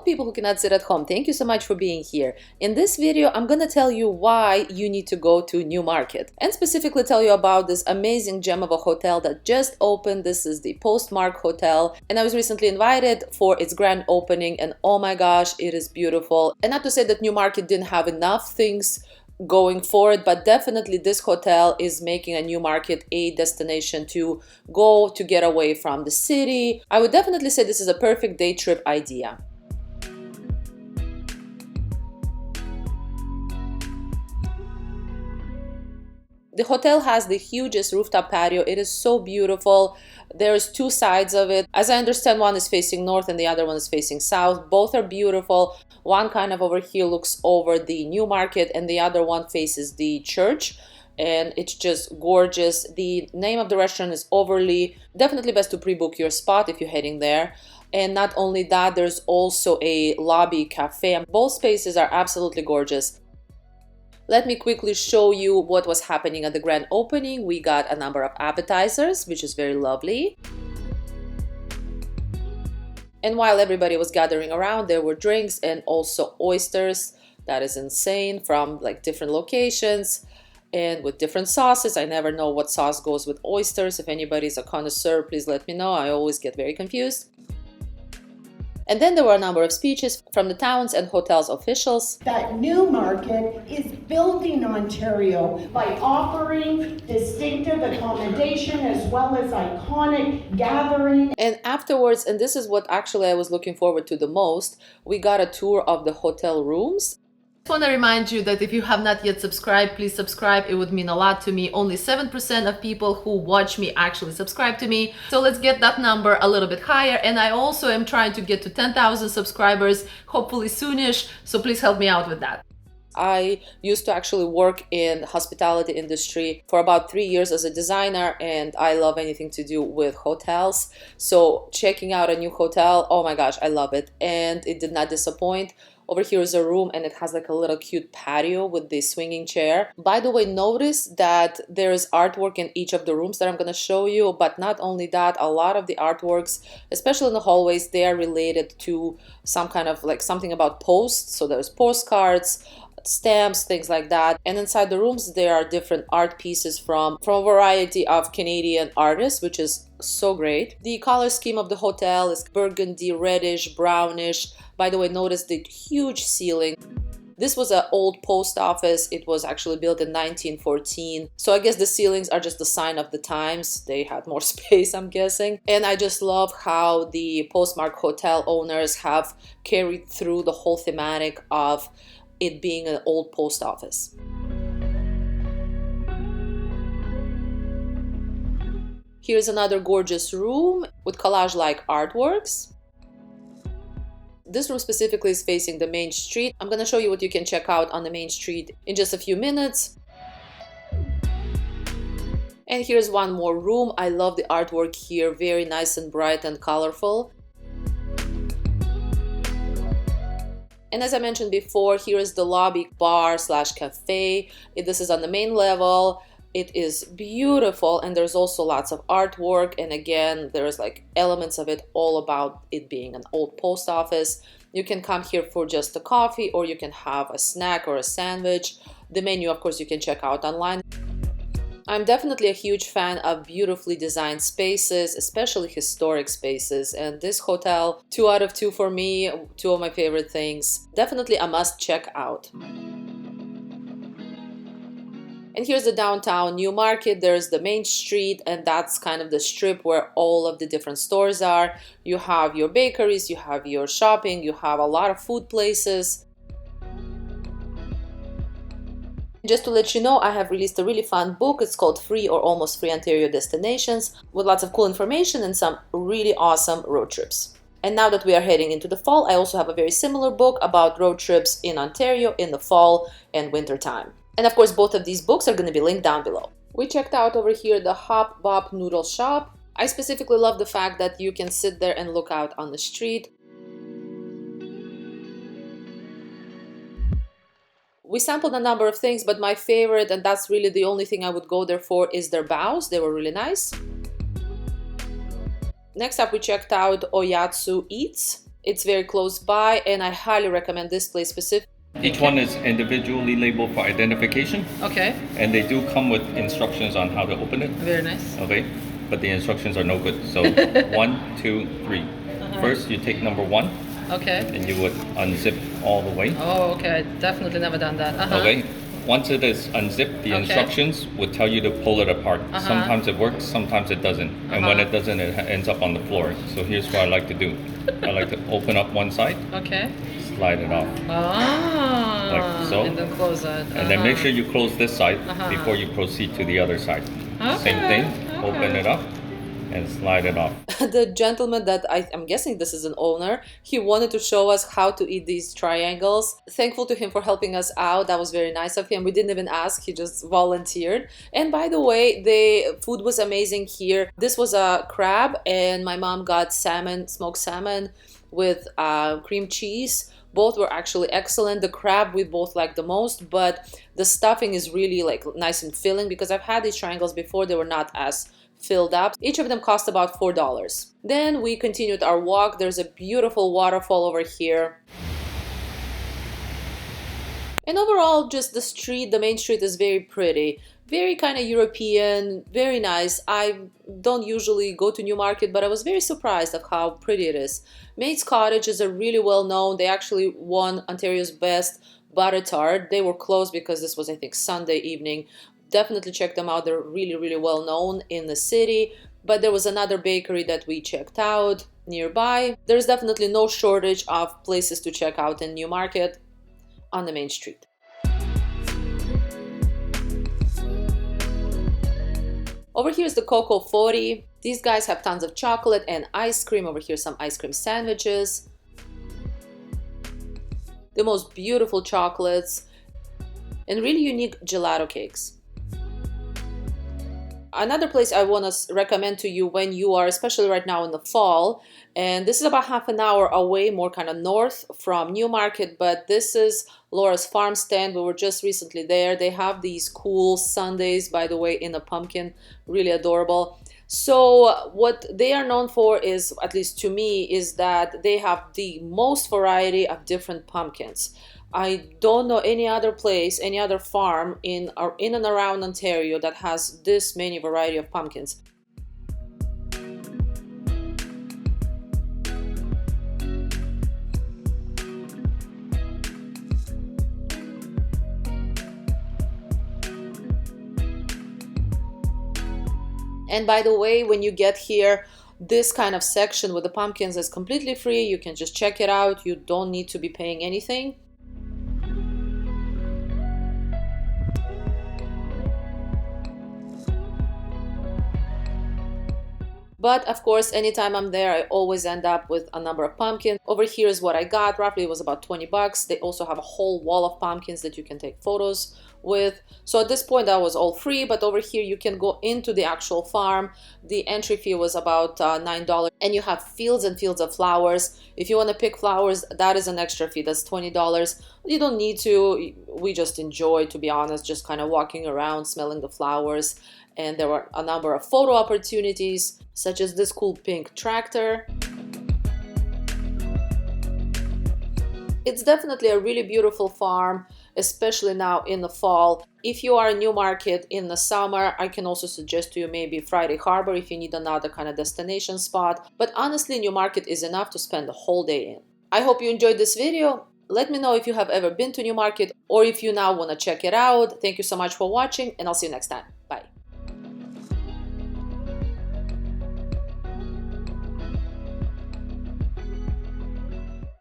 people who cannot sit at home, thank you so much for being here. In this video, I'm gonna tell you why you need to go to Newmarket and specifically tell you about this amazing gem of a hotel that just opened. This is the Postmark Hotel, and I was recently invited for its grand opening, and oh my gosh, it is beautiful. And not to say that Newmarket didn't have enough things going for it, but definitely this hotel is making a Newmarket a destination to go to get away from the city. I would definitely say this is a perfect day trip idea. The hotel has the hugest rooftop patio. It is so beautiful. There's two sides of it. As I understand, one is facing north and the other one is facing south. Both are beautiful. One kind of over here looks over the Newmarket and the other one faces the church. And it's just gorgeous. The name of the restaurant is Overly. Definitely best to pre-book your spot if you're heading there. And not only that, there's also a lobby cafe. Both spaces are absolutely gorgeous. Let me quickly show you what was happening at the grand opening. We got a number of appetizers, which is very lovely. And while everybody was gathering around, there were drinks and also oysters. That is insane, from like different locations and with different sauces. I never know what sauce goes with oysters. If anybody's a connoisseur, please let me know. I always get very confused. And then there were a number of speeches from the town's and hotel's officials. That Newmarket is building Ontario by offering distinctive accommodation as well as iconic gathering. And afterwards, and this is what actually I was looking forward to the most, we got a tour of the hotel rooms. I want to remind you that if you have not yet subscribed, please subscribe. It would mean a lot to me. Only 7% of people who watch me actually subscribe to me. So let's get that number a little bit higher. And I also am trying to get to 10,000 subscribers, hopefully soonish. So please help me out with that. I used to actually work in the hospitality industry for about 3 years as a designer, and I love anything to do with hotels. So checking out a new hotel, oh my gosh, I love it. And it did not disappoint. Over here is a room and it has like a little cute patio with the swinging chair. By the way, notice that there is artwork in each of the rooms that I'm going to show you. But not only that, a lot of the artworks, especially in the hallways, they are related to some kind of like something about posts. So there's postcards, stamps, things like that. And inside the rooms there are different art pieces from a variety of Canadian artists, which is so great. The color scheme of the hotel is burgundy, reddish, brownish. By the way, notice the huge ceiling. This was an old post office. It was actually built in 1914. So I guess the ceilings are just a sign of the times. They had more space, I'm guessing. And I just love how the Postmark Hotel owners have carried through the whole thematic of it being an old post office. Here's another gorgeous room with collage-like artworks. This room specifically is facing the main street. I'm going to show you what you can check out on the main street in just a few minutes. And here's one more room. I love the artwork here, very nice and bright and colorful. And as I mentioned before, here is the lobby bar slash cafe. This is on the main level. It is beautiful, and there's also lots of artwork, and again there's like elements of it all about it being an old post office. You can come here for just a coffee, or you can have a snack or a sandwich. The menu, of course, you can check out online. I'm definitely a huge fan of beautifully designed spaces, especially historic spaces, and this hotel, 2 out of 2 for me, 2 of my favorite things. Definitely a must check out. And here's the downtown Newmarket. There's the main street, and that's kind of the strip where all of the different stores are. You have your bakeries, you have your shopping, you have a lot of food places. Just to let you know, I have released a really fun book. It's called Free or Almost Free Ontario Destinations, with lots of cool information and some really awesome road trips. And now that we are heading into the fall, I also have a very similar book about road trips in Ontario in the fall and winter time. And of course, both of these books are going to be linked down below. We checked out over here the Bop Noodle shop. I specifically love the fact that you can sit there and look out on the street. We sampled a number of things, but my favorite, and that's really the only thing I would go there for, is their bows. They were really nice. Next up, we checked out Ooyatu Eats. It's very close by, and I highly recommend this place specifically. Each one is individually labeled for identification. Okay. And they do come with instructions on how to open it. Very nice. Okay. But the instructions are no good. So 1, 2, 3. First, you take number 1. Okay. And you would unzip all the way. Oh, okay. Definitely never done that. Okay. Once it is unzipped, the instructions would tell you to pull it apart. Sometimes it works, sometimes it doesn't. And when it doesn't, it ends up on the floor. So here's what I like to do. I like to open up one side. Okay. Slide it off. Ah. Like so. And then close it. And then make sure you close this side before you proceed to the other side. Same thing. Open it up and slide it off. The gentleman that I'm guessing this is an owner, he wanted to show us how to eat these triangles. Thankful to him for helping us out. That was very nice of him. We didn't even ask, he just volunteered. And by the way, the food was amazing here. This was a crab, and my mom got salmon, smoked salmon with cream cheese. Both were actually excellent. The crab we both like the most, but the stuffing is really like nice and filling, because I've had these triangles before. They were not as filled up. Each of them cost about $4. Then we continued our walk. There's a beautiful waterfall over here. And overall, just the street, the main street is very pretty. Very kind of European, very nice. I don't usually go to Newmarket, but I was very surprised of how pretty it is. Maid's Cottage is a really well known. They actually won Ontario's best butter tart. They were closed because this was, I think, Sunday evening. Definitely check them out. They're really, really well known in the city. But there was another bakery that we checked out nearby. There's definitely no shortage of places to check out in Newmarket on the main street. Over here is the Cocoa 40. These guys have tons of chocolate and ice cream. Over here, some ice cream sandwiches. The most beautiful chocolates and really unique gelato cakes. Another place I want to recommend to you when you are, especially right now in the fall, and this is about half an hour away, more kind of north from Newmarket, but this is Laura's Farm Stand. We were just recently there. They have these cool sundaes, by the way, in a pumpkin, really adorable. So what they are known for is, at least to me, is that they have the most variety of different pumpkins. I don't know any other place, any other farm in and around Ontario that has this many variety of pumpkins. And by the way, when you get here, this kind of section with the pumpkins is completely free. You can just check it out. You don't need to be paying anything. But of course, anytime I'm there, I always end up with a number of pumpkins. Over here is what I got. Roughly it was about 20 bucks. They also have a whole wall of pumpkins that you can take photos with. So at this point that was all free, but over here you can go into the actual farm. The entry fee was about $9, and you have fields and fields of flowers. If you want to pick flowers, that is an extra fee. That's $20. You don't need to. We just enjoy, to be honest, just kind of walking around, smelling the flowers. And there were a number of photo opportunities, such as this cool pink tractor. It's definitely a really beautiful farm, especially now in the fall. If you are in Newmarket in the summer, I can also suggest to you maybe Friday Harbor if you need another kind of destination spot. But honestly, Newmarket is enough to spend the whole day in. I hope you enjoyed this video. Let me know if you have ever been to Newmarket or if you now want to check it out. Thank you so much for watching, and I'll see you next time.